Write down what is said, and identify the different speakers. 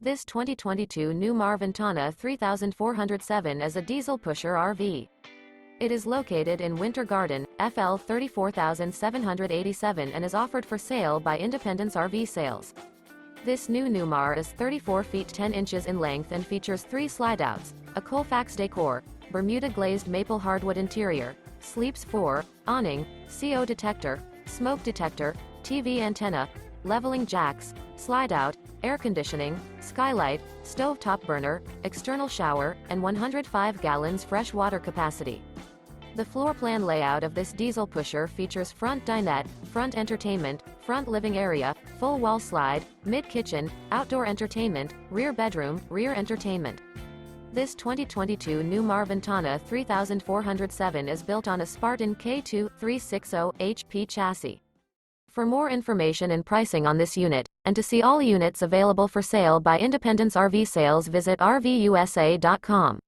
Speaker 1: This 2022 Newmar Ventana 3407 is a diesel pusher RV. It is located in Winter Garden, FL 34787 and is offered for sale by Independence RV Sales. This new Newmar is 34 feet 10 inches in length and features 3 slideouts, a Colfax Decor, Bermuda Glazed Maple Hardwood interior, sleeps 4, awning, CO detector, smoke detector, TV antenna, leveling jacks, slide-out, air conditioning, skylight, stovetop burner, external shower, and 105 gallons fresh water capacity. The floor plan layout of this diesel pusher features front dinette, front entertainment, front living area, full wall slide, mid-kitchen, outdoor entertainment, rear bedroom, rear entertainment. This 2022 Newmar Ventana 3407 is built on a Spartan K2 360 HP chassis. For more information and pricing on this unit, and to see all units available for sale by Independence RV Sales, visit RVUSA.com.